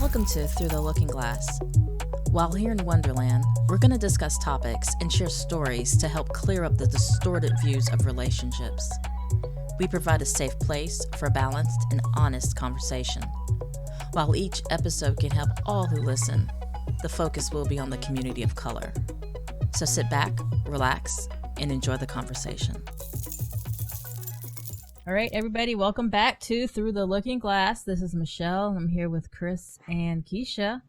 Welcome to Through the Looking Glass. While here in Wonderland, we're going to discuss topics and share stories to help clear up the distorted views of relationships. We provide a safe place for balanced and honest conversation. While each episode can help all who listen, the focus will be on the community of color. So sit back, relax, and enjoy the conversation. All right, everybody, welcome back to Through the Looking Glass. This is Michelle. I'm here with Chris and Keisha.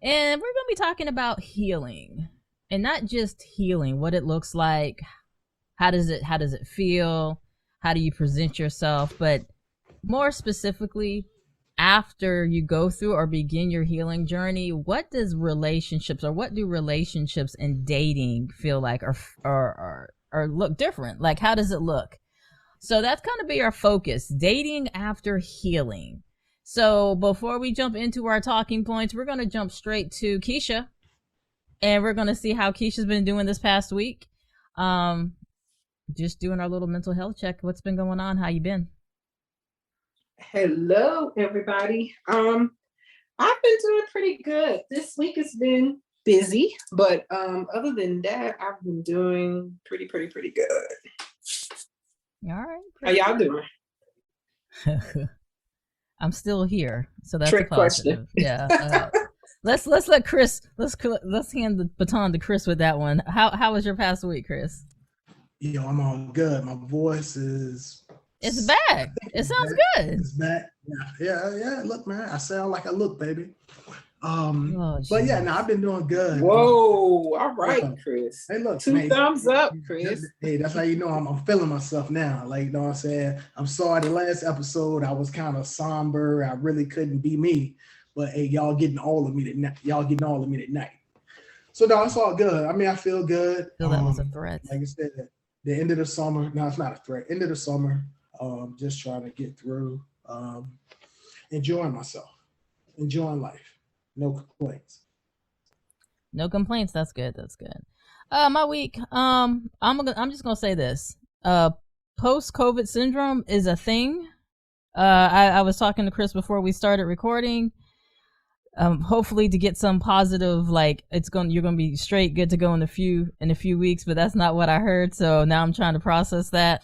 And we're going to be talking about healing. And not just healing, what it looks like, how does it feel, how do you present yourself, but more specifically, after you go through or begin your healing journey, what do relationships and dating feel like or look different? Like, how does it look? So that's going to be our focus, dating after healing. So before we jump into our talking points, we're going to jump straight to Keisha, and we're going to see how Keisha's been doing this past week. Just doing our little mental health check. What's been going on? How you been? Hello, everybody. I've been doing pretty good. This week has been busy, but other than that, I've been doing pretty good. All right. How y'all doing? I'm still here, so that's Trick a positive. question. Yeah. Let's let Chris. Let's hand the baton to Chris with that one. How was your past week, Chris? Yo, I'm all good. My voice is. It's back. It sounds good. It's back. Yeah. Look, man, I sound like I look, baby. But yeah, no, I've been doing good. Whoa, all right, Chris. Hey, look, two man, thumbs up, Chris. Hey, that's how you know I'm feeling myself now. Like, you know what I'm saying? I'm sorry, the last episode I was kind of somber. I really couldn't be me. But hey, y'all getting all of me tonight. So no, it's all good. I mean, I feel good. So that was a threat. Like I said, the end of the summer. No, it's not a threat. End of the summer. Just trying to get through. Enjoying myself. Enjoying life. No complaints. No complaints. That's good. My week. I'm just gonna say this. Post-COVID syndrome is a thing. I was talking to Chris before we started recording. Hopefully to get some positive, like you're gonna be straight good to go in a few weeks, but that's not what I heard. So now I'm trying to process that.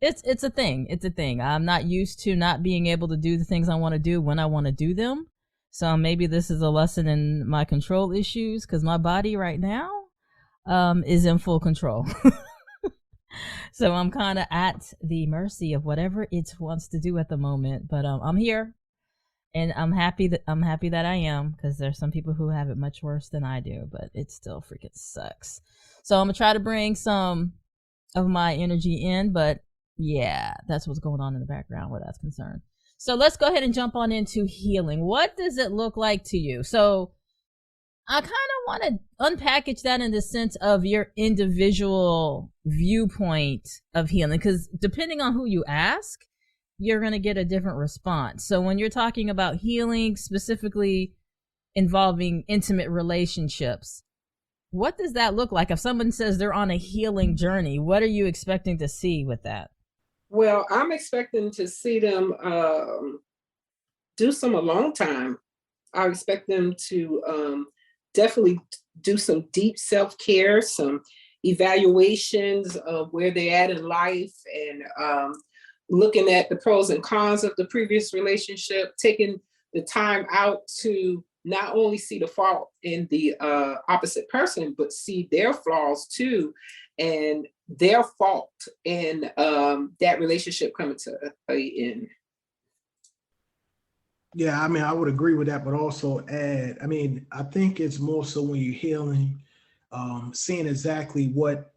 It's a thing. It's a thing. I'm not used to not being able to do the things I want to do when I want to do them. So maybe this is a lesson in my control issues, because my body right now is in full control. So I'm kind of at the mercy of whatever it wants to do at the moment. But I'm here, and I'm happy that I am, because there's some people who have it much worse than I do, but it still freaking sucks. So I'm gonna try to bring some of my energy in, but yeah, that's what's going on in the background where that's concerned. So let's go ahead and jump on into healing. What does it look like to you? So I kind of want to unpackage that in the sense of your individual viewpoint of healing, because depending on who you ask, you're going to get a different response. So when you're talking about healing, specifically involving intimate relationships, what does that look like? If someone says they're on a healing journey, what are you expecting to see with that? Well, I'm expecting to see them do some alone time. I expect them to definitely do some deep self-care, some evaluations of where they're at in life, and looking at the pros and cons of the previous relationship, taking the time out to not only see the fault in the opposite person, but see their flaws too, and their fault in that relationship coming to an end. Yeah, I mean, I would agree with that, but also add, I mean, I think it's more so when you're healing, seeing exactly what,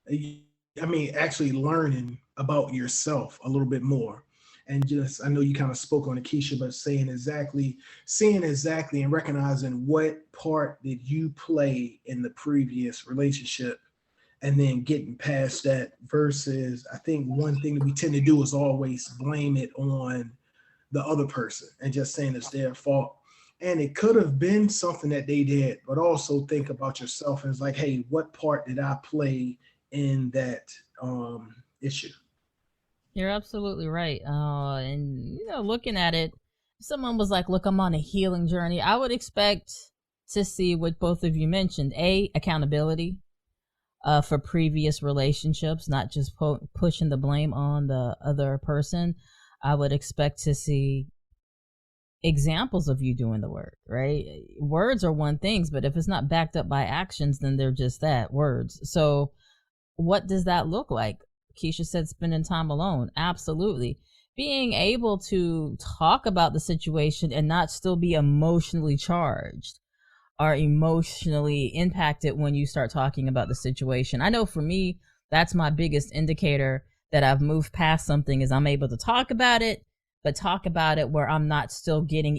actually learning about yourself a little bit more. And just, I know you kind of spoke on it, Keisha, but seeing exactly and recognizing what part did you play in the previous relationship, and then getting past that, versus I think one thing that we tend to do is always blame it on the other person and just saying it's their fault. And it could have been something that they did, but also think about yourself and it's like, hey, what part did I play in that issue? You're absolutely right. And looking at it, someone was like, look, I'm on a healing journey, I would expect to see what both of you mentioned: accountability for previous relationships, not just pushing the blame on the other person. I would expect to see examples of you doing the work, right? Words are one thing, but if it's not backed up by actions, then they're just that, words. So what does that look like? Keisha said spending time alone. Absolutely. Being able to talk about the situation and not still be emotionally charged or emotionally impacted when you start talking about the situation. I know for me, that's my biggest indicator that I've moved past something, is I'm able to talk about it, but talk about it where I'm not still getting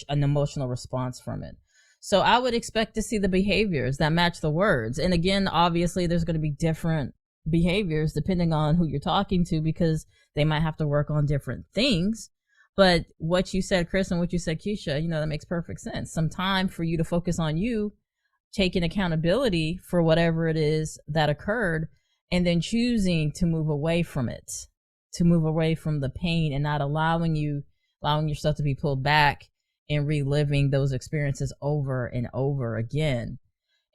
an emotional response from it. So I would expect to see the behaviors that match the words. And again, obviously there's going to be different behaviors depending on who you're talking to, because they might have to work on different things. But what you said, Chris, and what you said, Keisha, that makes perfect sense. Some time for you to focus on you, taking accountability for whatever it is that occurred, and then choosing to move away from it, to move away from the pain, and not allowing yourself to be pulled back and reliving those experiences over and over again.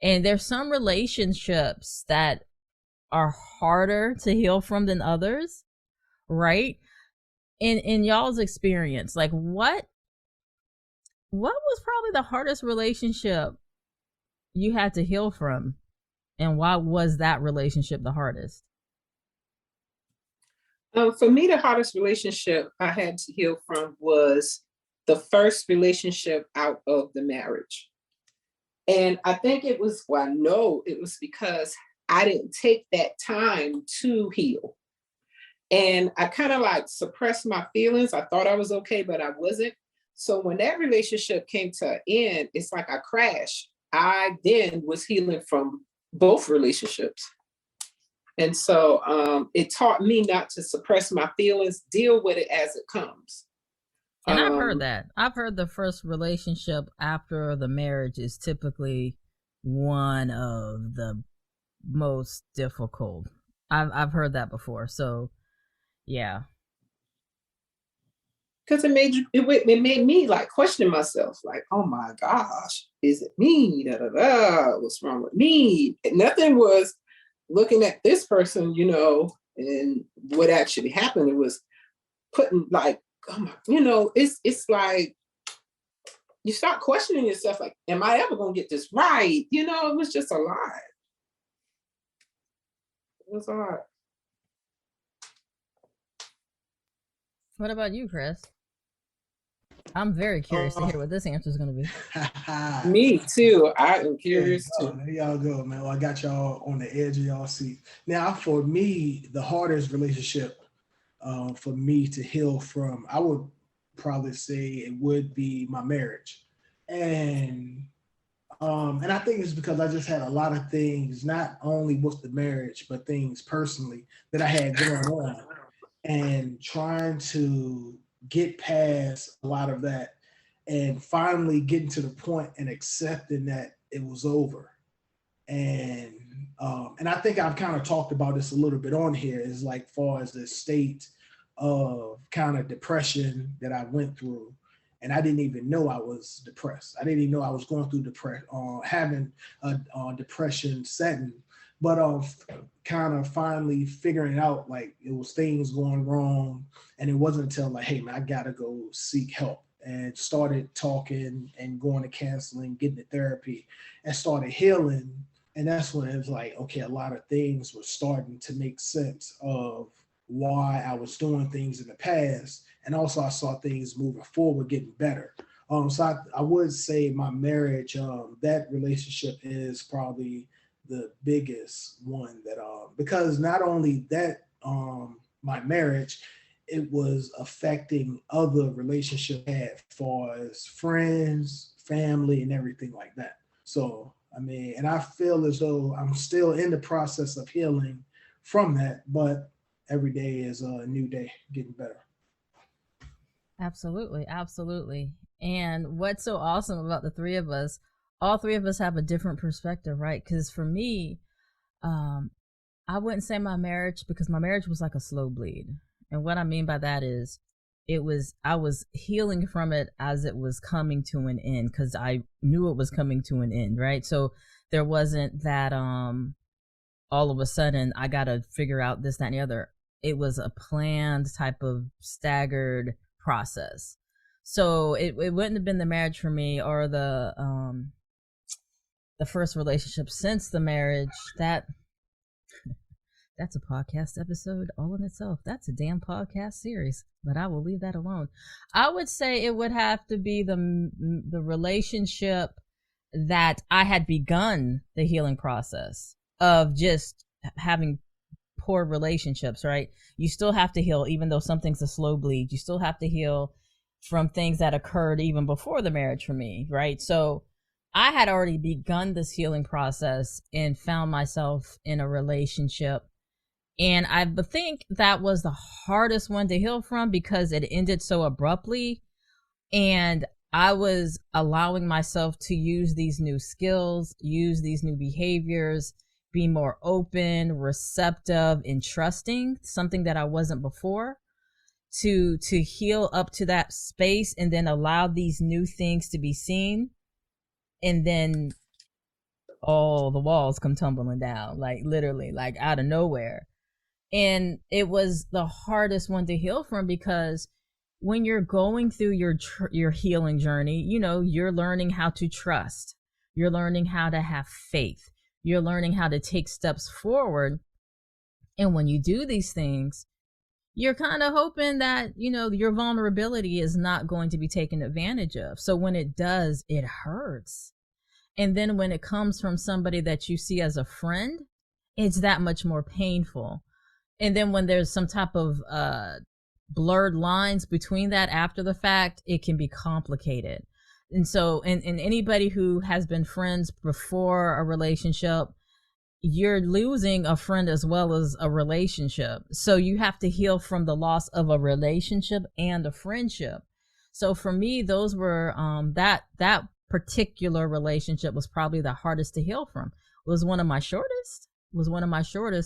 And there's some relationships that are harder to heal from than others, right? In y'all's experience, like what was probably the hardest relationship you had to heal from, and why was that relationship the hardest? For me, the hardest relationship I had to heal from was the first relationship out of the marriage. And I think it was, well, I know it was because I didn't take that time to heal. And I kind of like suppressed my feelings. I thought I was okay, but I wasn't. So when that relationship came to an end, it's like I crashed. I then was healing from both relationships. And so it taught me not to suppress my feelings, deal with it as it comes. And I've heard that. I've heard the first relationship after the marriage is typically one of the most difficult. I've heard that before. So, yeah. Because it made me like question myself, like, oh my gosh, is it me? Da, da, da. What's wrong with me? And nothing was looking at this person, and what actually happened. It was putting like, oh my, it's like you start questioning yourself, like, am I ever gonna get this right? It was just a lie. It was hard. What about you, Chris? I'm very curious to hear what this answer is going to be. Me too. I am curious too. There y'all go, man. Well, I got y'all on the edge of y'all seat. Now, for me, the hardest relationship for me to heal from, I would probably say it would be my marriage. And I think it's because I just had a lot of things, not only with the marriage, but things personally that I had going on, and trying to get past a lot of that and finally getting to the point and accepting that it was over. And I think I've kind of talked about this a little bit on here, is like far as the state of kind of depression that I went through. And I didn't even know I was depressed. I didn't even know I was going through having a depression setting. But kind of finally figuring out like it was things going wrong. And it wasn't until like, hey man, I gotta go seek help, and started talking and going to counseling, getting to therapy, and started healing. And that's when it was like, okay, a lot of things were starting to make sense of why I was doing things in the past. And also I saw things moving forward, getting better. So I would say my marriage, that relationship is probably the biggest one that, because not only that, my marriage, it was affecting other relationships I had, as far as friends, family, and everything like that. So, I mean, and I feel as though I'm still in the process of healing from that, but every day is a new day, getting better. Absolutely, absolutely. And what's so awesome about the three of us, all three of us have a different perspective, right? Because for me, I wouldn't say my marriage, because my marriage was like a slow bleed. And what I mean by that is I was healing from it as it was coming to an end, because I knew it was coming to an end, right? So there wasn't that all of a sudden I gotta figure out this, that, and the other. It was a planned type of staggered process. So it wouldn't have been the marriage for me, or the first relationship since the marriage. That's a podcast episode all in itself. That's a damn podcast series, but I will leave that alone. I would say it would have to be the relationship that I had begun the healing process of, just having poor relationships, right? You still have to heal, even though something's a slow bleed. You still have to heal from things that occurred even before the marriage for me, right? So I had already begun this healing process and found myself in a relationship. And I think that was the hardest one to heal from, because it ended so abruptly. And I was allowing myself to use these new skills, use these new behaviors, be more open, receptive, and trusting, something that I wasn't before, to heal up to that space, and then allow these new things to be seen. And then all the walls come tumbling down, like literally, like out of nowhere. And it was the hardest one to heal from, because when you're going through your healing journey, you're learning how to trust. You're learning how to have faith. You're learning how to take steps forward. And when you do these things, you're kind of hoping that, your vulnerability is not going to be taken advantage of. So when it does, it hurts. And then when it comes from somebody that you see as a friend, it's that much more painful. And then when there's some type of blurred lines between that after the fact, it can be complicated. And so, and anybody who has been friends before a relationship, you're losing a friend as well as a relationship. So you have to heal from the loss of a relationship and a friendship. So for me, those were that particular relationship was probably the hardest to heal from. It was one of my shortest,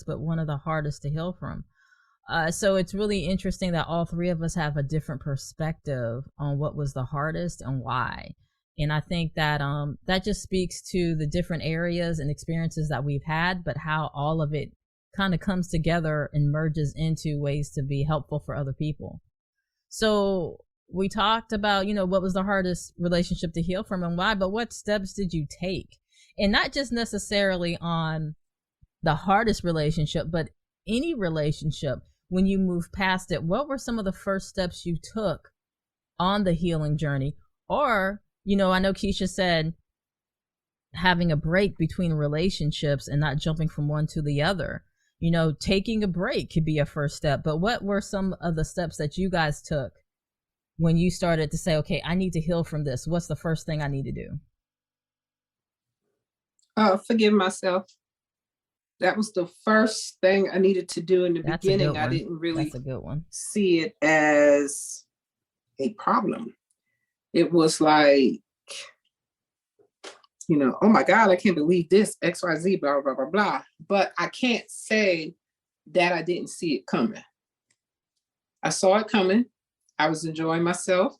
but one of the hardest to heal from. So it's really interesting that all three of us have a different perspective on what was the hardest and why. And I think that that just speaks to the different areas and experiences that we've had, but how all of it kind of comes together and merges into ways to be helpful for other people. So we talked about, what was the hardest relationship to heal from and why, but what steps did you take? And not just necessarily on the hardest relationship, but any relationship. When you move past it, what were some of the first steps you took on the healing journey? Or, I know Keisha said having a break between relationships and not jumping from one to the other. Taking a break could be a first step, but what were some of the steps that you guys took when you started to say, okay, I need to heal from this? What's the first thing I need to do? Forgive myself. That was the first thing I needed to do in the beginning. I didn't really That's a good one. See it as a problem. It was like, oh my God, I can't believe this, XYZ, blah, blah, blah, blah. But I can't say that I didn't see it coming. I saw it coming. I was enjoying myself.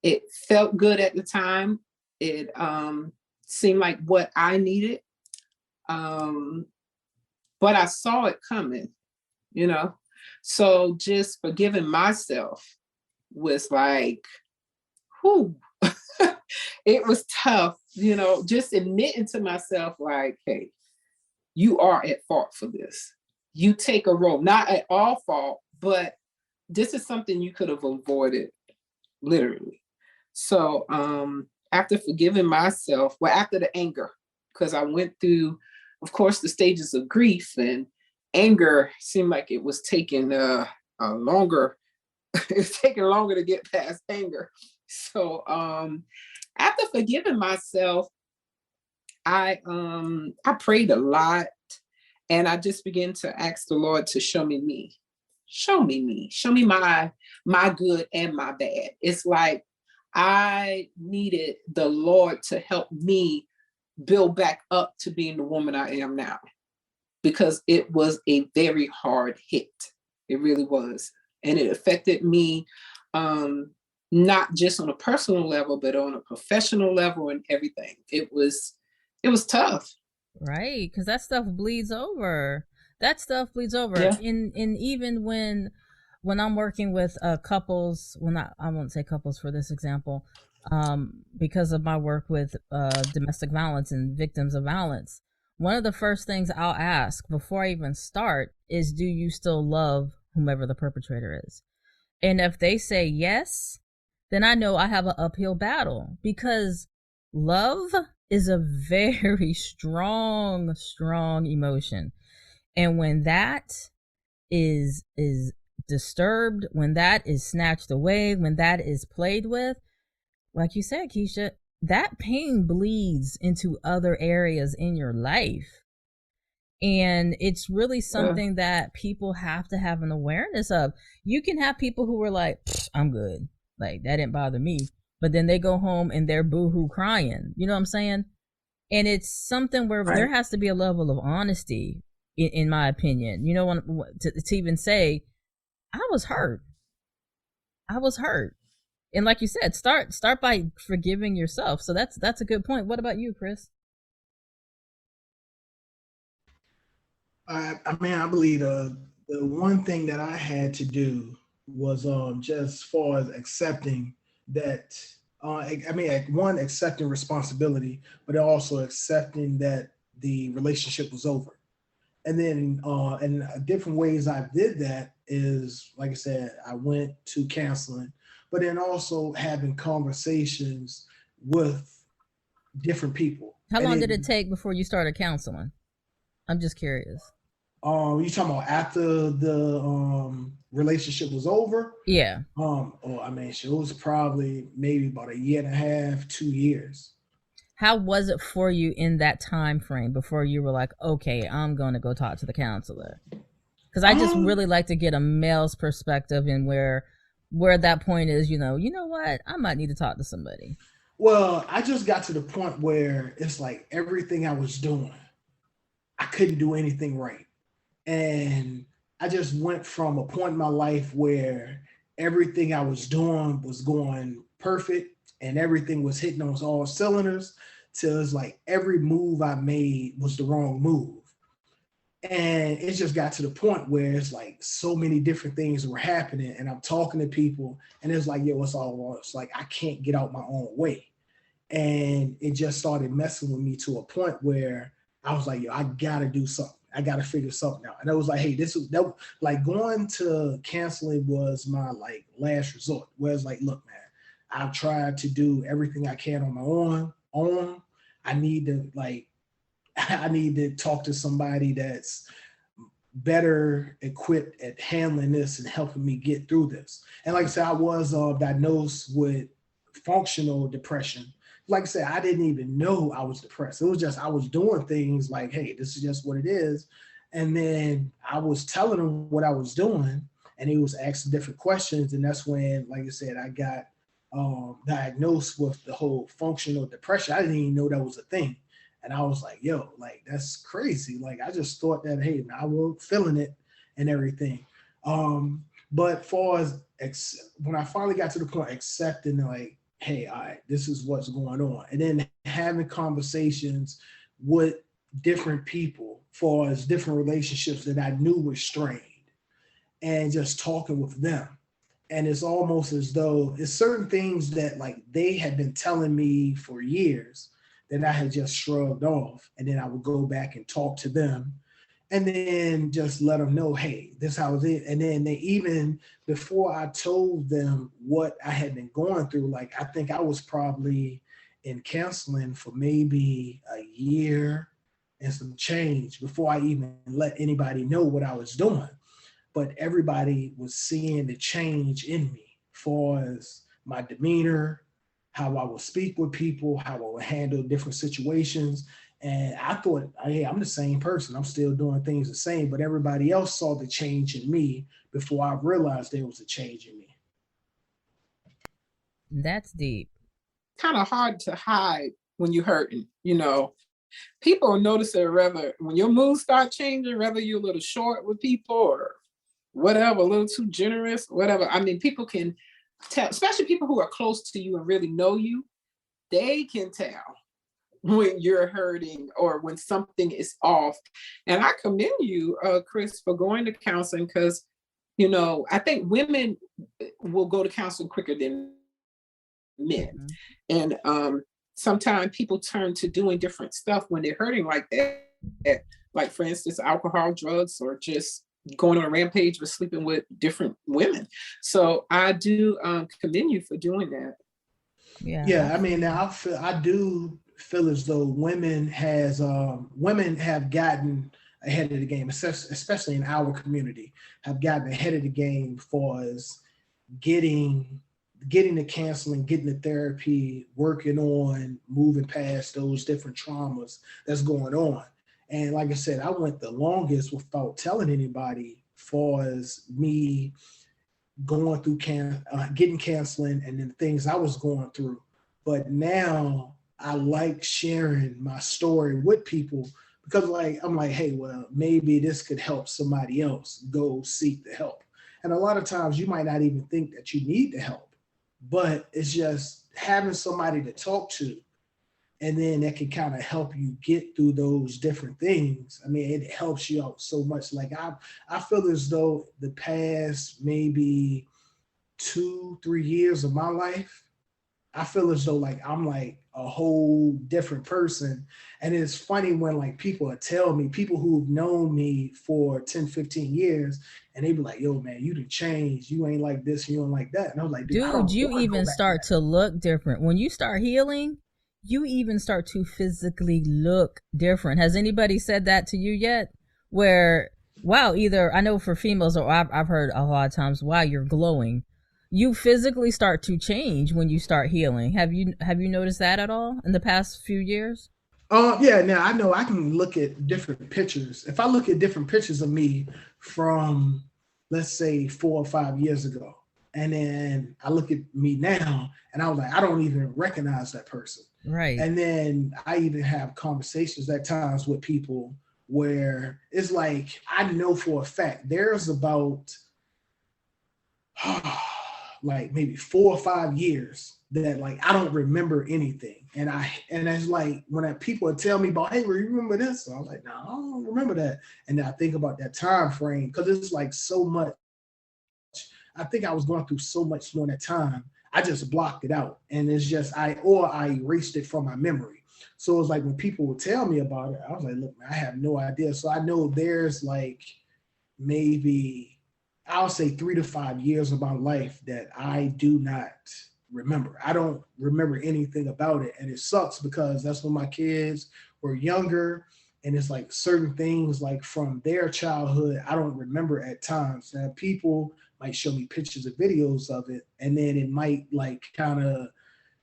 It felt good at the time. It seemed like what I needed. But I saw it coming, So just forgiving myself was like, whew. It was tough, just admitting to myself like, hey, you are at fault for this. You take a role, not at all fault, but this is something you could have avoided, literally. So after forgiving myself, after the anger, because I went through, of course, the stages of grief, and anger seemed like it was taking longer. It's taking longer to get past anger. So after forgiving myself, I prayed a lot, and I just began to ask the Lord to show me me. Show me my good and my bad. It's like I needed the Lord to help me build back up to being the woman I am now, because it was a very hard hit. It really was. And it affected me not just on a personal level, but on a professional level and everything. It was tough. Right, because that stuff bleeds over. That stuff bleeds over. Yeah. In even when I'm working with couples, well, not, I won't say couples for this example, because of my work with domestic violence and victims of violence. One of the first things I'll ask before I even start is, do you still love whomever the perpetrator is? And if they say yes, then I know I have an uphill battle, because love is a very strong, strong emotion. And when that is disturbed, when that is snatched away, when that is played with, like you said, Keisha, that pain bleeds into other areas in your life. And it's really something that people have to have an awareness of. You can have people who are like, I'm good, like that didn't bother me, but then they go home and they're boohoo crying. You know what I'm saying? And it's something where there has to be a level of honesty, in my opinion. You know, to even say, I was hurt. And like you said, start by forgiving yourself. So that's a good point. What about you, Chris? I mean, I believe the one thing that I had to do was just as far as accepting that. I mean, one, accepting responsibility, but also accepting that the relationship was over. And then, and different ways I did that is, like I said, I went to counseling, but then also having conversations with different people. How And long did it take before you started counseling? I'm just curious. You talking about after the relationship was over? Yeah. I mean, it was probably maybe about a year and a half, 2 years. How was it for you in that time frame before you were like, okay, I'm going to go talk to the counselor? Because I just really like to get a male's perspective in where that point is. You know what? I might need to talk to somebody. Well, I just got to the point where it's like everything I was doing, I couldn't do anything right. And I just went from a point in my life where everything I was doing was going perfect and everything was hitting on all cylinders, to it's like every move I made was the wrong move. And it just got to the point where it's like so many different things were happening, and I'm talking to people, and it's like, yo, it's all wrong. It's like I can't get out my own way. And it just started messing with me to a point where I was like, yo, I gotta do something. I gotta figure something out. And I was like, hey, this was that, like going to counseling was my like last resort. Where it's like, look, man, I've tried to do everything I can on my own. I need to like I need to talk to somebody that's better equipped at handling this and helping me get through this. And like I said, I was diagnosed with functional depression. Like I said, I didn't even know I was depressed. It was just I was doing things like, hey, this is just what it is. And then I was telling him what I was doing, and he was asking different questions. And that's when, like I said, I got diagnosed with the whole functional depression. I didn't even know that was a thing. And I was like, yo, like, that's crazy. Like, I just thought that, hey, I wasn't feeling it and everything. But far as when I finally got to the point accepting, like, hey, all right, this is what's going on. And then having conversations with different people, far as different relationships that I knew were strained, and just talking with them. And it's almost as though it's certain things that like they had been telling me for years that I had just shrugged off. And then I would go back and talk to them and then just let them know, hey, this how it is. And then they even, before I told them what I had been going through, like I think I was probably in counseling for maybe a year and some change before I even let anybody know what I was doing. But everybody was seeing the change in me, as far as my demeanor, how I would speak with people, how I would handle different situations. And I thought, hey, I'm the same person. I'm still doing things the same, but everybody else saw the change in me before I realized there was a change in me. That's deep. Kind of hard to hide when you're hurting, you know. People notice it rather when your mood start changing, whether you're a little short with people or whatever, a little too generous, whatever. I mean, people can tell, especially people who are close to you and really know you, they can tell when you're hurting or when something is off. And I commend you, Chris, for going to counseling, because, you know, I think women will go to counseling quicker than men. And sometimes people turn to doing different stuff when they're hurting like that. Like, for instance, alcohol, drugs, or just going on a rampage or sleeping with different women. So I do commend you for doing that. Yeah, I mean, now I do feel as though women have gotten ahead of the game, especially in our community, have gotten ahead of the game for us getting the counseling, getting the therapy, working on moving past those different traumas that's going on. And like I said, I went the longest without telling anybody, for as me going through getting counseling and then things I was going through. But now I like sharing my story with people, because like I'm like, hey, well, maybe this could help somebody else go seek the help. And a lot of times you might not even think that you need the help, but it's just having somebody to talk to, and then that can kind of help you get through those different things. I mean, it helps you out so much. Like I feel as though the past maybe 2-3 years of my life, I feel as though like I'm like a whole different person. And it's funny when like people tell me, people who've known me for 10-15 years, and they be like, yo, man, you done changed. You ain't like this, you don't like that. And I was like, dude, you even start to look different. When you start healing, you even start to physically look different. Has anybody said that to you yet? Where, wow, either I know for females, or I've heard a lot of times, wow, you're glowing. You physically start to change when you start healing. Have you noticed that at all in the past few years? Yeah, now I know I can look at different pictures. If I look at different pictures of me from, let's say, 4 or 5 years ago, and then I look at me now, and I was like, I don't even recognize that person. Right. And then I even have conversations at times with people where it's like, I know for a fact there's about like maybe 4 or 5 years that like I don't remember anything. And it's like when people tell me about, hey, you remember this? So I'm like, no, I don't remember that. And then I think about that time frame, because it's like so much. I think I was going through so much during that time. I just blocked it out, and it's just I erased it from my memory. So it's like when people would tell me about it, I was like, look, man, I have no idea. So I know there's like maybe I'll say 3 to 5 years of my life that I do not remember. I don't remember anything about it, and it sucks because that's when my kids were younger, and it's like certain things like from their childhood I don't remember at times. Now people might show me pictures or videos of it, and then it might like kind of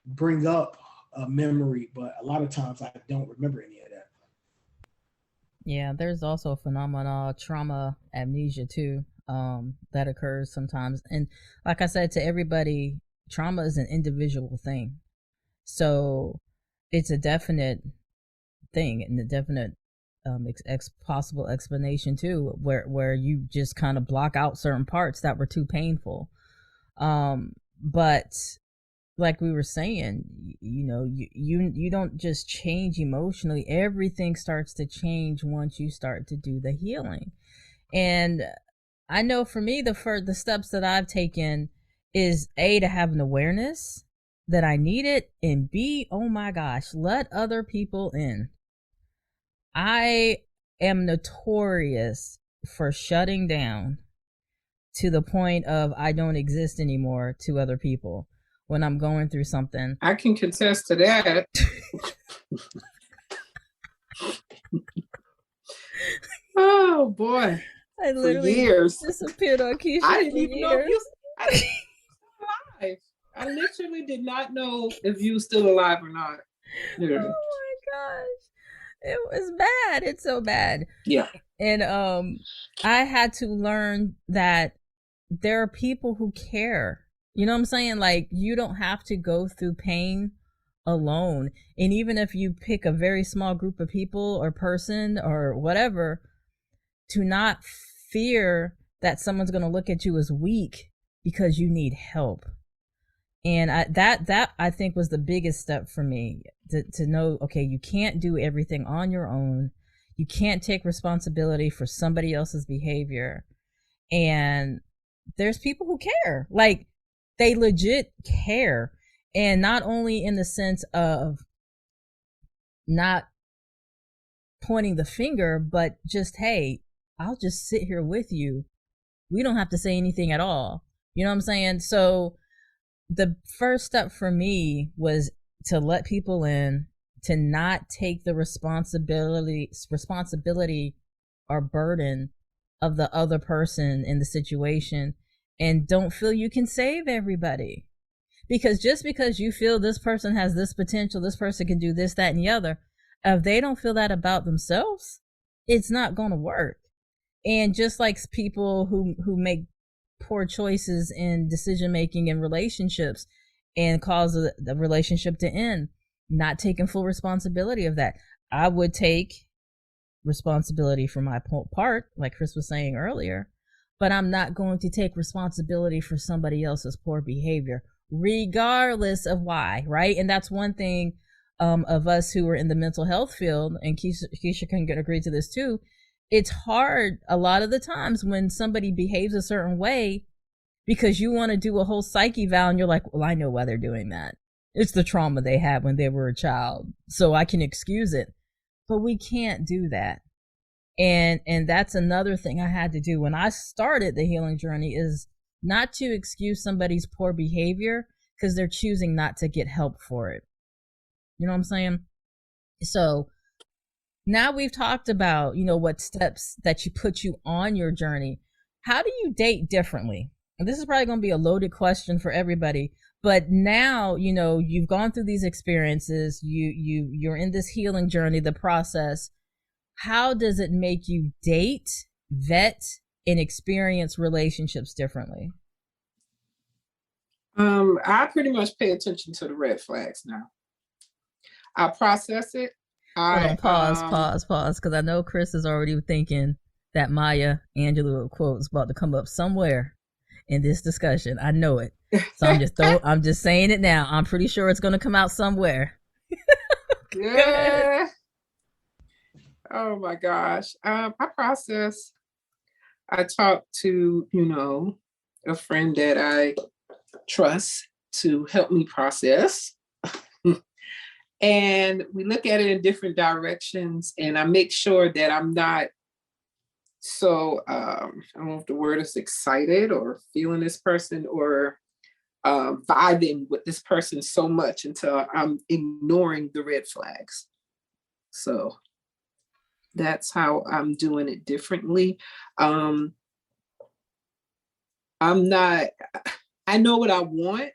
bring up a memory, but a lot of times I don't remember any of that. Yeah, there's also a phenomenon, trauma amnesia too, that occurs sometimes. And like I said to everybody, trauma is an individual thing. So it's a definite thing and a definite possible explanation too, where you just kind of block out certain parts that were too painful. But like we were saying, you know, you don't just change emotionally. Everything starts to change once you start to do the healing. And I know for me, the steps that I've taken is A, to have an awareness that I need it, and B, oh my gosh, let other people in. I am notorious for shutting down to the point of I don't exist anymore to other people when I'm going through something. I can contest to that. Oh boy. I literally for years disappeared on Keisha. I didn't even know if you were still alive. I literally did not know if you were still alive or not. Literally. Oh my gosh. It was bad. It's so bad. Yeah. And I had to learn that there are people who care. You know what I'm saying? Like, you don't have to go through pain alone. And even if you pick a very small group of people or person or whatever, to not fear that someone's going to look at you as weak because you need help. And that I think was the biggest step for me, to know, okay, you can't do everything on your own. You can't take responsibility for somebody else's behavior. And there's people who care. Like, they legit care. And not only in the sense of not pointing the finger, but just, hey, I'll just sit here with you. We don't have to say anything at all. You know what I'm saying? So the first step for me was to let people in, to not take the responsibility or burden of the other person in the situation, and don't feel you can save everybody. Because just because you feel this person has this potential, this person can do this, that, and the other, if they don't feel that about themselves, it's not going to work. And just like people who make poor choices in decision making in relationships and cause the relationship to end, not taking full responsibility of that. I would take responsibility for my part, like Chris was saying earlier, but I'm not going to take responsibility for somebody else's poor behavior, regardless of why, right? And that's one thing of us who are in the mental health field, and Keisha can agree to this too. It's hard a lot of the times when somebody behaves a certain way, because you want to do a whole psyche eval and you're like, well, I know why they're doing that. It's the trauma they had when they were a child, so I can excuse it. But we can't do that. And that's another thing I had to do when I started the healing journey, is not to excuse somebody's poor behavior because they're choosing not to get help for it. You know what I'm saying? So now we've talked about, what steps that you put you on your journey. How do you date differently? And this is probably going to be a loaded question for everybody, but now, you've gone through these experiences, you're in this healing journey, the process. How does it make you date, vet, and experience relationships differently? I pretty much pay attention to the red flags now. I process it. Hold on, pause, because I know Chris is already thinking that Maya Angelou quote is about to come up somewhere in this discussion. I know it, so I'm just saying it now. I'm pretty sure it's going to come out somewhere. Yeah. Oh my gosh. I process. I talk to a friend that I trust to help me process. And we look at it in different directions, and I make sure that I'm not so, I don't know if the word is excited or feeling this person or vibing with this person so much until I'm ignoring the red flags. So that's how I'm doing it differently. I know what I want.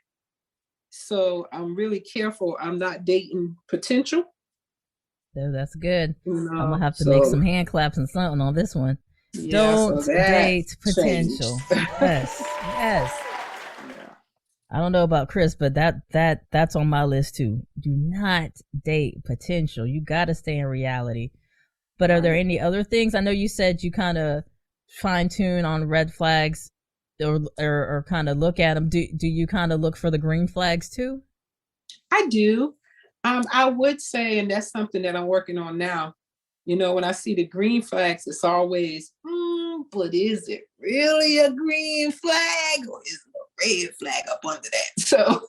So I'm really careful. I'm not dating potential. So that's good. I'm gonna have to make some hand claps and something on this one. Yeah, don't date potential. Yes. Yeah. I don't know about Chris, but that's on my list too. Do not date potential. You got to stay in reality. But are there any other things? I know you said you kind of fine tune on red flags. Or kind of look at them. Do you kind of look for the green flags too? I do. I would say, and that's something that I'm working on now. When I see the green flags, it's always, but is it really a green flag, or is it a red flag up under that? So,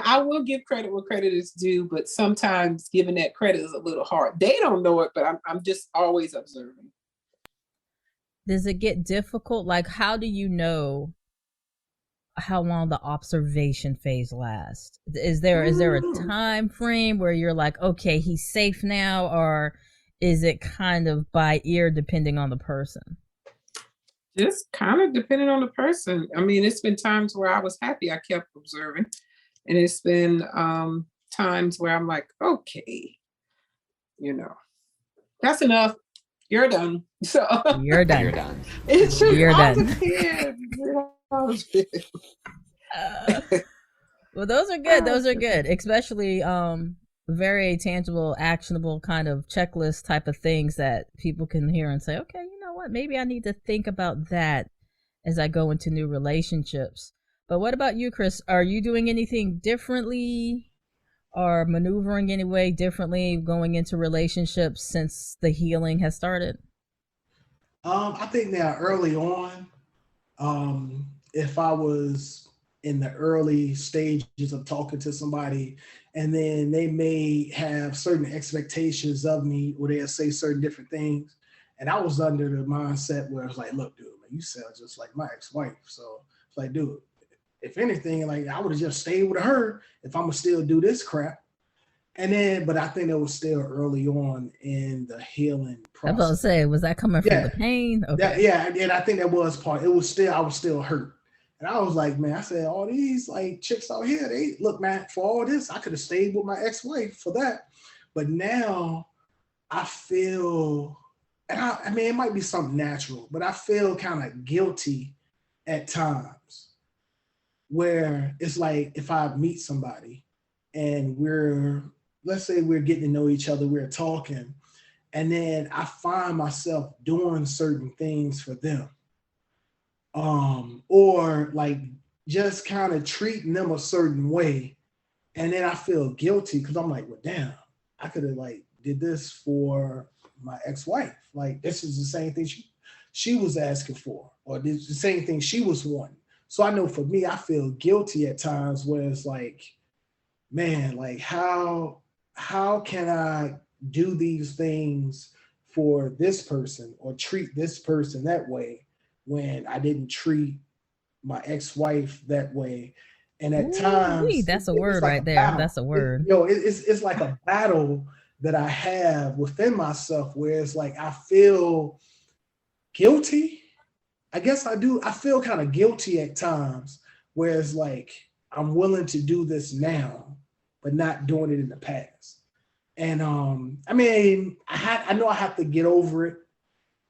I will give credit where credit is due, but sometimes giving that credit is a little hard. They don't know it, but I'm just always observing. Does it get difficult? Like, how do you know how long the observation phase lasts? Is there a time frame where you're like, okay, he's safe now, or is it kind of by ear depending on the person? Just kind of depending on the person. I mean, it's been times where I was happy I kept observing, and it's been times where I'm like, okay, that's enough. You're done. So you're done. It's just you're done. Well, those are good. Those are good, especially very tangible, actionable kind of checklist type of things that people can hear and say, okay, you know what? Maybe I need to think about that as I go into new relationships. But what about you, Chris? Are you doing anything differently or maneuvering any way differently going into relationships since the healing has started? I think now early on, if I was in the early stages of talking to somebody, and then they may have certain expectations of me, or they'll say certain different things, and I was under the mindset where it's like, look, dude, man, you sound just like my ex-wife. So it's like, dude, if anything, like I would have just stayed with her if I'm gonna still do this crap. And then, but I think it was still early on in the healing I was about to process. say, was that coming from the Yeah, pain? that Okay. yeah, and I think that was part. It was still I was still hurt, and I was like, man, I said all these like chicks out here, they look, man, for all this, I could have stayed with my ex-wife for that, but now I feel, and I mean, it might be something natural, but I feel kind of guilty at times where it's like if I meet somebody and we're, let's say we're getting to know each other, we're talking, and then I find myself doing certain things for them, or like just kind of treating them a certain way, and then I feel guilty because I'm like, well, damn, I could have like did this for my ex-wife. Like this is the same thing she was asking for, or this is the same thing she was wanting. So I know for me, I feel guilty at times where it's like, man, like how can I do these things for this person or treat this person that way when I didn't treat my ex-wife that way? And at Ooh, times that's a it's word like right a there. battle. That's a word. It's like a battle that I have within myself where it's like I feel guilty. I guess I do. I feel kind of guilty at times where it's like I'm willing to do this now, but not doing it in the past. And I mean, I know I have to get over it,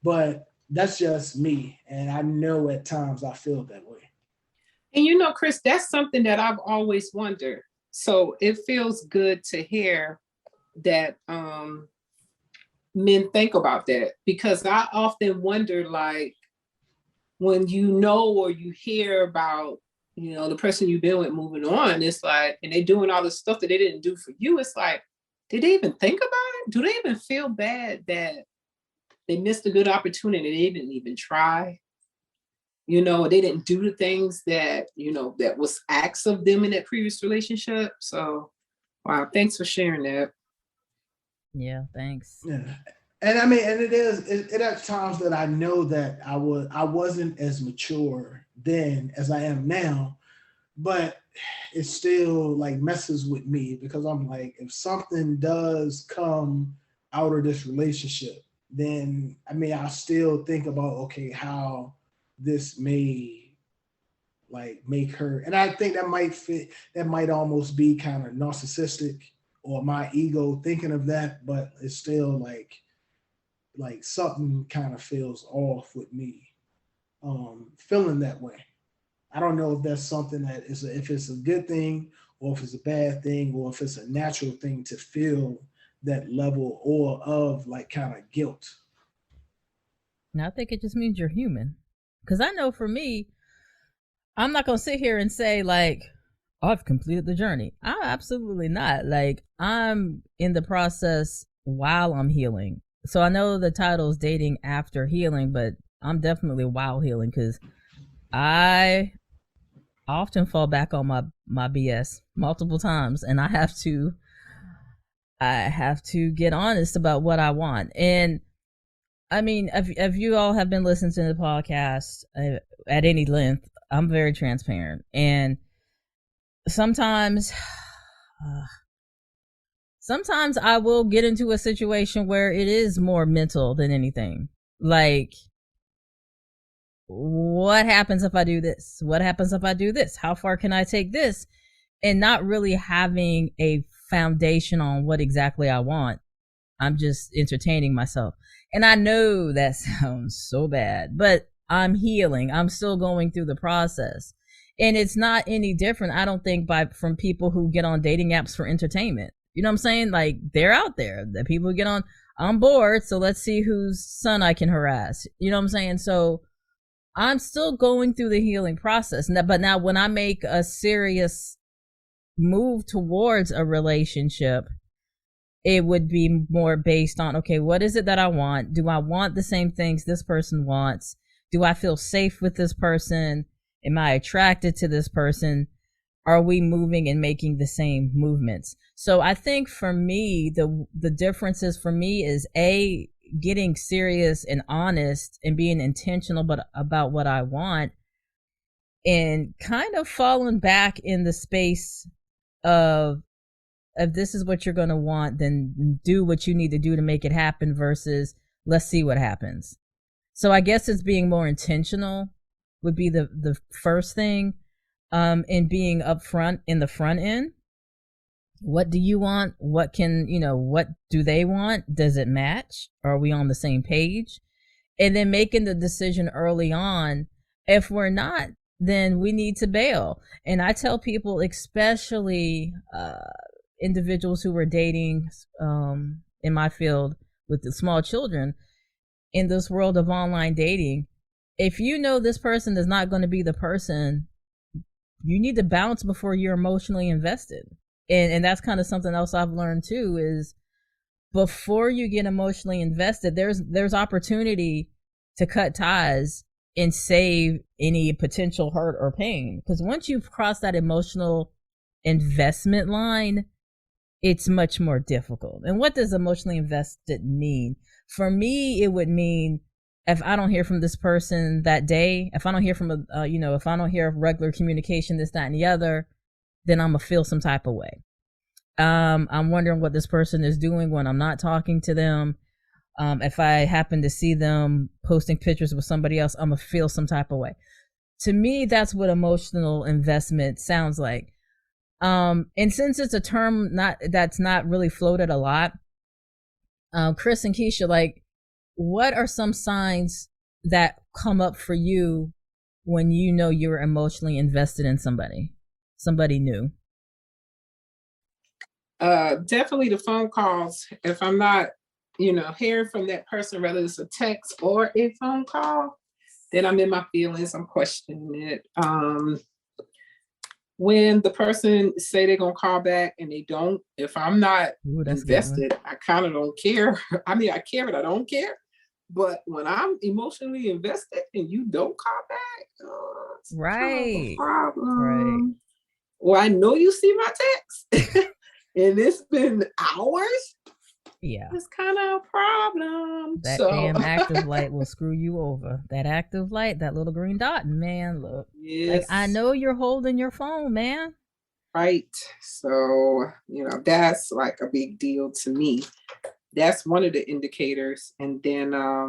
but that's just me. And I know at times I feel that way. And Chris, that's something that I've always wondered. So it feels good to hear that men think about that, because I often wonder, like, when or you hear about, the person you've been with moving on, it's like, and they doing all the stuff that they didn't do for you. It's like, did they even think about it? Do they even feel bad that they missed a good opportunity? They didn't even try. They didn't do the things that, that was acts of them in that previous relationship. So, wow, thanks for sharing that. Yeah, thanks. Yeah. And I mean, and it at times that I know that I wasn't as mature then as I am now, but it still like messes with me because I'm like, if something does come out of this relationship, then I mean, I still think about, okay, how this may like make her, and I think that might fit, that might almost be kind of narcissistic or my ego thinking of that, but it's still like something kind of feels off with me, feeling that way. I don't know if that's something that is if it's a good thing or if it's a bad thing or if it's a natural thing to feel that level or of like kind of guilt. Now I think it just means you're human. Because I know for me, I'm not gonna sit here and say like, oh, I've completed the journey. I absolutely not. Like I'm in the process while I'm healing. So I know the title is dating after healing, but I'm definitely while healing because I often fall back on my BS multiple times, and I have to get honest about what I want. And I mean, if you all have been listening to the podcast at any length, I'm very transparent, and sometimes, uh, sometimes I will get into a situation where it is more mental than anything. Like, what happens if I do this? What happens if I do this? How far can I take this? And not really having a foundation on what exactly I want. I'm just entertaining myself. And I know that sounds so bad, but I'm healing. I'm still going through the process. And it's not any different, I don't think, by from people who get on dating apps for entertainment. You know what I'm saying? Like they're out there. The people who get on, I'm bored, so let's see whose son I can harass. You know what I'm saying? So I'm still going through the healing process. But now when I make a serious move towards a relationship, it would be more based on, okay, what is it that I want? Do I want the same things this person wants? Do I feel safe with this person? Am I attracted to this person? Are we moving and making the same movements? So I think for me, the differences for me is getting serious and honest and being intentional about what I want, and kind of falling back in the space of if this is what you're going to want, then do what you need to do to make it happen, versus let's see what happens. So I guess it's being more intentional would be the first thing, and being upfront in the front end. What do you want? What do they want? Does it match? Are we on the same page? And then making the decision early on. If we're not, then we need to bail. And I tell people, especially individuals who were dating in my field with the small children, in this world of online dating, if you know this person is not going to be the person, you need to bounce before you're emotionally invested. And that's kind of something else I've learned too, is before you get emotionally invested, there's opportunity to cut ties and save any potential hurt or pain. Because once you've crossed that emotional investment line, it's much more difficult. And what does emotionally invested mean? For me, it would mean, if I don't hear from this person that day, if I don't hear from if I don't hear regular communication, this, that, and the other, then I'm gonna feel some type of way. I'm wondering what this person is doing when I'm not talking to them. If I happen to see them posting pictures with somebody else, I'm gonna feel some type of way. To me, that's what emotional investment sounds like. And since it's a term that's not really floated a lot, Chris and Keisha, like, what are some signs that come up for you when you know you're emotionally invested in somebody new? Definitely the phone calls. If I'm not, hearing from that person, whether it's a text or a phone call, then I'm in my feelings. I'm questioning it. When the person say they're gonna call back and they don't, if I'm not invested, I kind of don't care. I mean, I care, but I don't care. But when I'm emotionally invested and you don't call back, it's right, kind of a problem. Right. Well, I know you see my text, and it's been hours. Yeah, it's kind of a problem. That damn active light will screw you over. That active light, that little green dot, man, look. Yes. Like, I know you're holding your phone, man. Right. So, that's like a big deal to me. That's one of the indicators. And then, I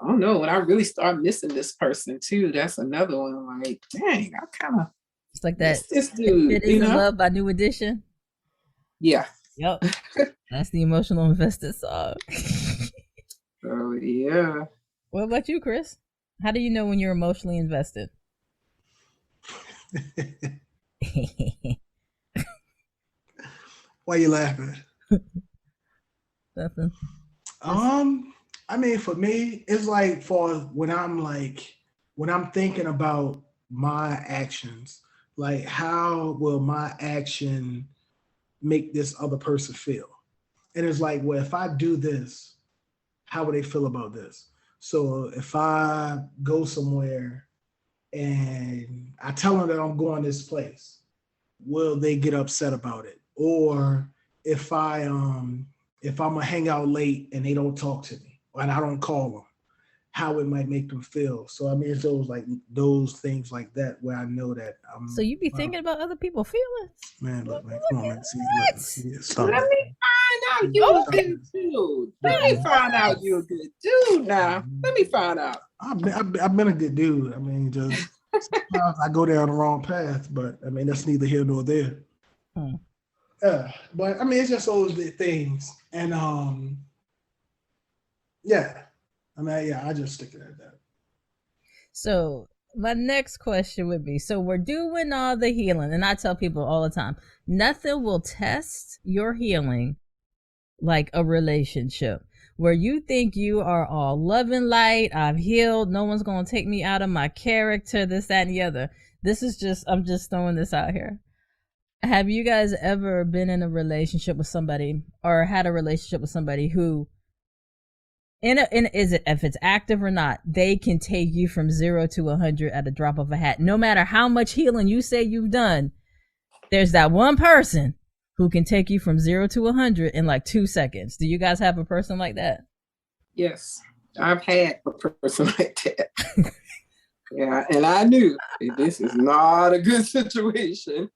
don't know, when I really start missing this person too, that's another one. Like, dang, I kind of. It's like that. This dude, It is in Love by New Edition. Yeah. Yep. That's the emotional invested song. Oh, yeah. What about you, Chris? How do you know when you're emotionally invested? Why are you laughing? Nothing. I mean, for me, it's like when I'm thinking about my actions, like, how will my action make this other person feel? And it's like, well, if I do this, how would they feel about this? So if I go somewhere and I tell them that I'm going this place, will they get upset about it? Or if I'm gonna hang out late and they don't talk to me and I don't call them, how it might make them feel. So I mean, it's those things like that where I know that I'm. So you be thinking about other people's feelings? Man, look, man, come on, man. Stop. Let me find out you a good dude. Let me find out you a good dude now. Let me find out. I've been a good dude. I mean, just sometimes I go down the wrong path, but I mean, that's neither here nor there. But I mean, it's just those things. And yeah. I mean, yeah, I just stick it at that. So my next question would be, so we're doing all the healing, and I tell people all the time, nothing will test your healing like a relationship. where you think you are all love and light, I've healed, no one's going to take me out of my character, this, that, and the other. This is just, I'm just throwing this out here. Have you guys ever been in a relationship with somebody or had a relationship with somebody who, if it's active or not, they can take you from 0 to 100 at a drop of a hat. No matter how much healing you say you've done, there's that one person who can take you from 0 to 100 in like 2 seconds. Do you guys have a person like that? Yes, I've had a person like that. Yeah, and I knew this is not a good situation.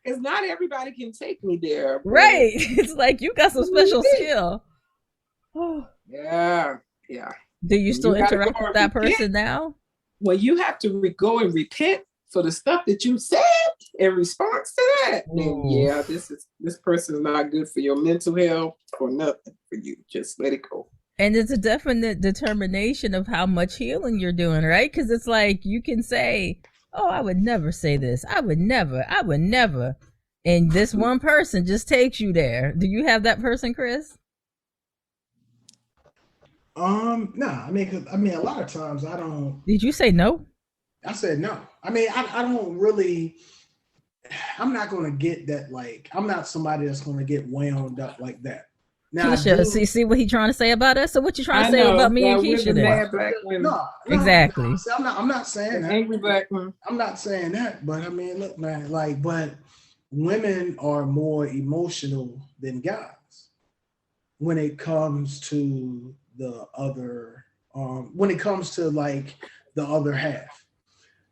Because not everybody can take me there. Right. It's like you got some special skill. Yeah. Do you still interact with that person now? Well, you have to go and repent for the stuff that you said in response to that. Then yeah, this person is not good for your mental health or nothing for you. Just let it go. And it's a definite determination of how much healing you're doing, right? Because it's like you can say, oh, I would never say this. I would never. And this one person just takes you there. Do you have that person, Chris? No. I mean, a lot of times I don't. Did you say no? I said no. I mean, I don't really. I'm not going to get that. Like, I'm not somebody that's going to get wound up like that. Now, Keisha, see what he's trying to say about us. So what you trying to say about me and Keisha? Then? No, exactly. I'm not saying that. Angry black women. I'm not saying that, but I mean, look, man, but women are more emotional than guys when it comes to the other. When it comes to like the other half.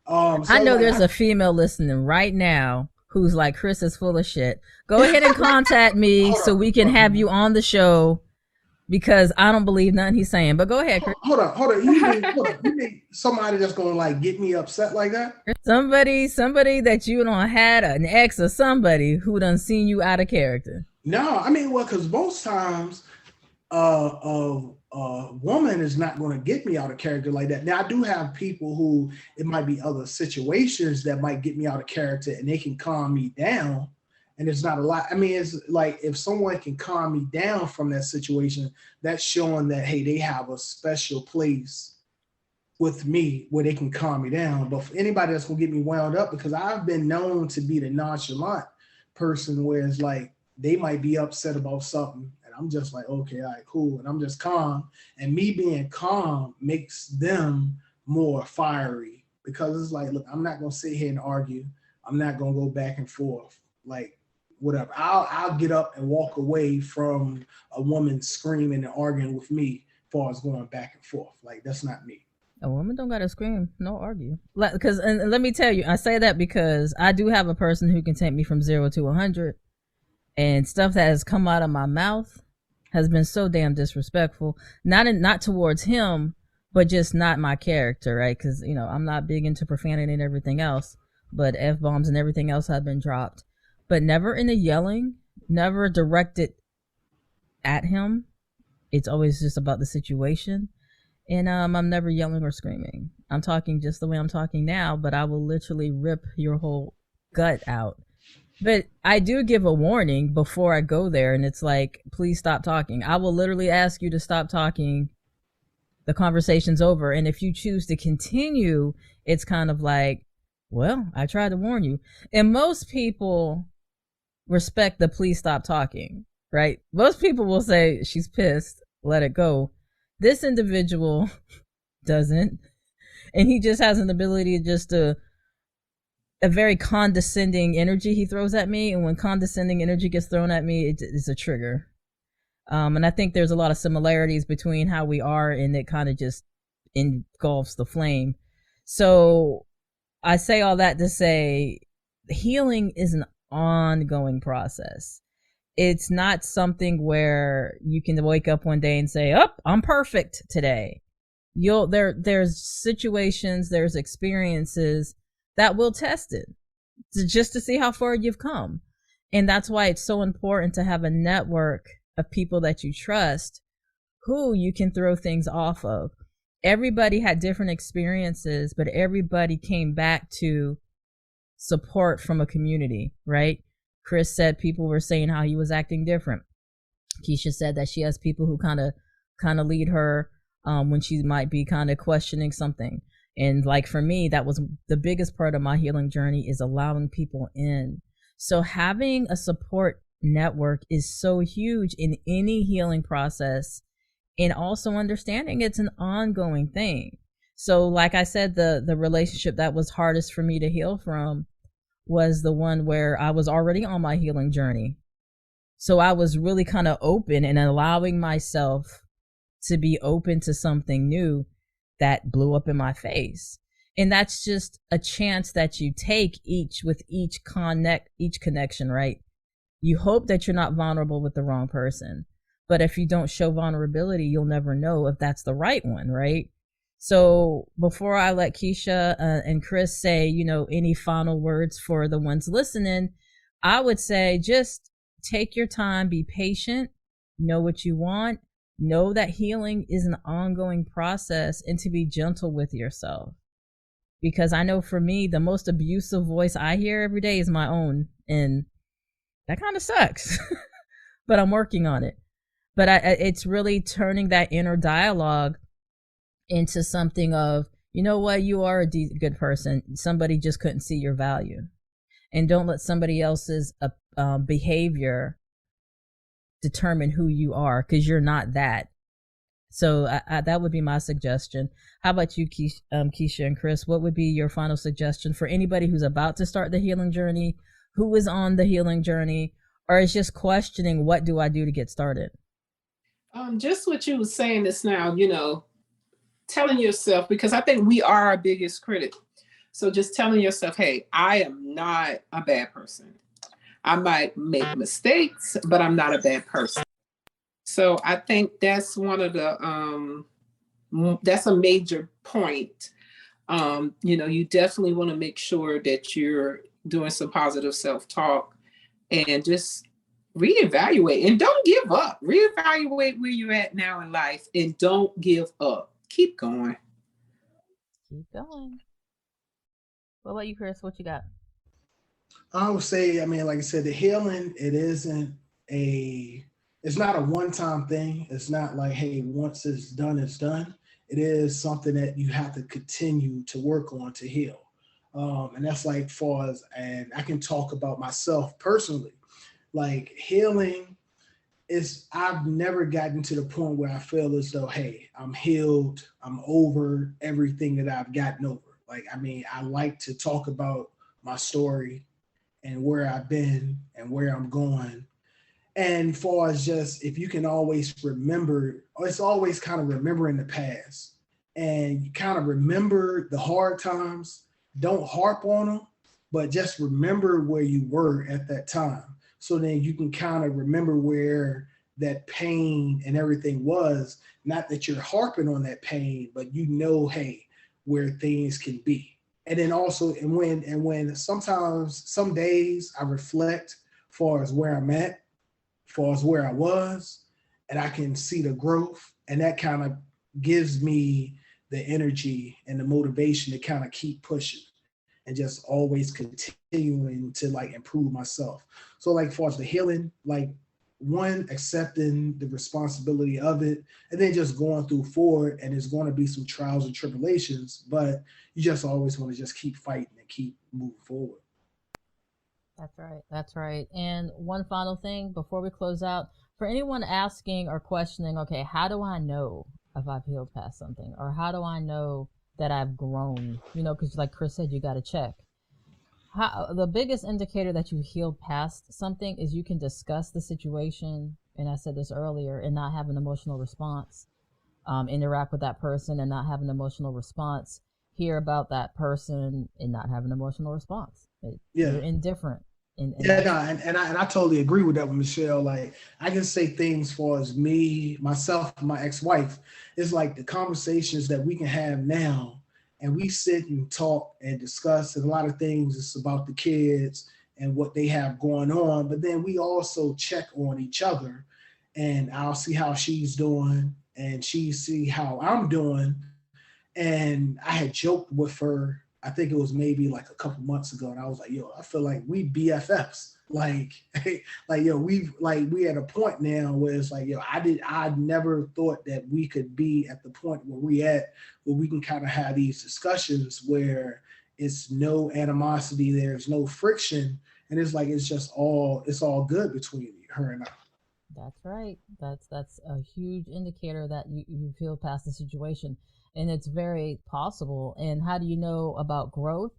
I know there's a female listening right now who's like, Chris is full of shit. Go ahead and contact me so we can have you on the show because I don't believe nothing he's saying. But go ahead, Chris. Hold on. You mean somebody that's gonna like get me upset like that? Somebody that you don't had an ex or somebody who done seen you out of character. No, I mean, well, because most times a woman is not going to get me out of character like that. Now, I do have people who it might be other situations that might get me out of character and they can calm me down. And it's not a lot. I mean, it's like if someone can calm me down from that situation, that's showing that, hey, they have a special place with me where they can calm me down. But for anybody that's going to get me wound up, because I've been known to be the nonchalant person where it's like they might be upset about something. I'm just like, okay, all right, cool. And I'm just calm. And me being calm makes them more fiery because it's like, look, I'm not going to sit here and argue. I'm not going to go back and forth. Like, whatever. I'll get up and walk away from a woman screaming and arguing with me as far as going back and forth. Like, that's not me. A woman don't gotta scream, no argue. Because, and let me tell you, I say that because I do have a person who can take me from 0 to 100, and stuff that has come out of my mouth has been so damn disrespectful. Not towards him, but just not my character, right? Because, you know, I'm not big into profanity and everything else, but F-bombs and everything else have been dropped. But never in a yelling, never directed at him. It's always just about the situation. And I'm never yelling or screaming. I'm talking just the way I'm talking now, but I will literally rip your whole gut out. But I do give a warning before I go there, and it's like, please stop talking. I will literally ask you to stop talking. The conversation's over. And if you choose to continue, it's kind of like, well, I tried to warn you. And most people respect the please stop talking, right? Most people will say, she's pissed, let it go. This individual doesn't. And he just has an ability just to a very condescending energy he throws at me, and when condescending energy gets thrown at me, it's a trigger. And I think there's a lot of similarities between how we are, and it kind of just engulfs the flame. So I say all that to say healing is an ongoing process. It's not something where you can wake up one day and say, oh, I'm perfect today. There's situations, there's experiences that will test it just to see how far you've come. And that's why it's so important to have a network of people that you trust who you can throw things off of. Everybody had different experiences, but everybody came back to support from a community, right? Chris said people were saying how he was acting different. Keisha said that she has people who kind of kind of lead her when she might be kind of questioning something. And like for me, that was the biggest part of my healing journey, is allowing people in. So having a support network is so huge in any healing process, and also understanding it's an ongoing thing. So like I said, the relationship that was hardest for me to heal from was the one where I was already on my healing journey. So I was really kind of open and allowing myself to be open to something new that blew up in my face. And that's just a chance that you take with each connection, right? You hope that you're not vulnerable with the wrong person. But if you don't show vulnerability, you'll never know if that's the right one, right? So before I let Keisha and Chris say, any final words for the ones listening, I would say just take your time, be patient, know what you want, know that healing is an ongoing process, and to be gentle with yourself. Because I know for me, the most abusive voice I hear every day is my own. And that kind of sucks, but I'm working on it. But it's really turning that inner dialogue into something of, you know what, you are a good person. Somebody just couldn't see your value. And don't let somebody else's behavior determine who you are, because you're not that. So that would be my suggestion. How about you, Keisha and Chris? What would be your final suggestion for anybody who's about to start the healing journey, who is on the healing journey, or is just questioning, what do I do to get started? Just what you were saying this now, telling yourself, because I think we are our biggest critic. So just telling yourself, hey, I am not a bad person. I might make mistakes, but I'm not a bad person. So I think that's one of the, that's a major point. You definitely want to make sure that you're doing some positive self-talk and just reevaluate, and don't give up. Reevaluate where you're at now in life and don't give up. Keep going. Keep going. What about you, Chris? What you got? I would say, like I said, the healing, it's not a one-time thing. It's not like, hey, once it's done, it's done. It is something that you have to continue to work on to heal. And that's like far as, and I can talk about myself personally, like healing I've never gotten to the point where I feel as though, hey, I'm healed, I'm over everything that I've gotten over. Like, I like to talk about my story and where I've been and where I'm going. And far as just, if you can always remember, it's always kind of remembering the past, and you kind of remember the hard times. Don't harp on them, but just remember where you were at that time. So then you can kind of remember where that pain and everything was. Not that you're harping on that pain, but hey, where things can be. And then also, and when sometimes, some days I reflect far as where I'm at, far as where I was, and I can see the growth, and that kind of gives me the energy and the motivation to kind of keep pushing and just always continuing to like improve myself. So like far as the healing, like one, accepting the responsibility of it, and then just going through forward, and there's going to be some trials and tribulations, but you just always want to just keep fighting and keep moving forward. That's right. That's right. And one final thing before we close out, for anyone asking or questioning, okay, how do I know if I've healed past something? Or how do I know that I've grown? Because like Chris said, you got to check. The biggest indicator that you healed past something is you can discuss the situation, and I said this earlier, and not have an emotional response, interact with that person and not have an emotional response, hear about that person and not have an emotional response. You're indifferent. And I totally agree with that with Michelle. Like, I can say things for as me, myself, and my ex-wife. It's like the conversations that we can have now, and we sit and talk and discuss, and a lot of things it's about the kids and what they have going on. But then we also check on each other, and I'll see how she's doing and she see how I'm doing. And I had joked with her I think it was maybe like a couple months ago, and I was like, yo, I feel like we BFFs. Like, like yo, we at a point now where it's like, yo, I never thought that we could be at the point where we at, where we can kind of have these discussions where it's no animosity, there's no friction, and it's like it's all good between her and I. That's right. That's a huge indicator that you feel past the situation. And it's very possible. And how do you know about growth?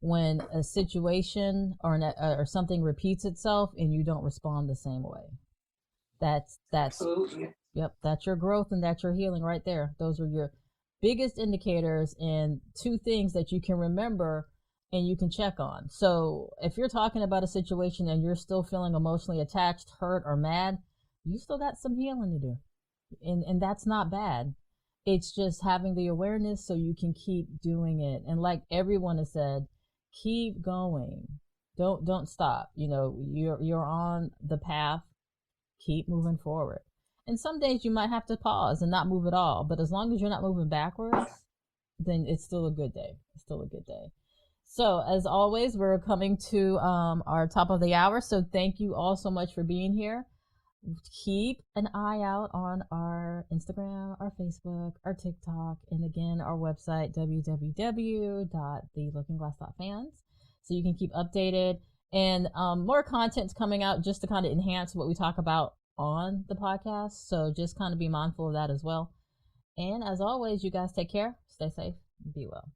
When a situation or something repeats itself and you don't respond the same way. That's Absolutely. Yep, that's your growth and that's your healing right there. Those are your biggest indicators and two things that you can remember and you can check on. So if you're talking about a situation and you're still feeling emotionally attached, hurt, or mad, you still got some healing to do. And that's not bad. It's just having the awareness so you can keep doing it. And like everyone has said, keep going. Don't stop. You know, you're on the path. Keep moving forward. And some days you might have to pause and not move at all. But as long as you're not moving backwards, then it's still a good day. It's still a good day. So as always, we're coming to our top of the hour. So thank you all so much for being here. Keep an eye out on our Instagram, our Facebook, our TikTok, and again, our website, www.thelookingglass.fans. So you can keep updated and more content's coming out just to kind of enhance what we talk about on the podcast. So just kind of be mindful of that as well. And as always, you guys take care, stay safe, and be well.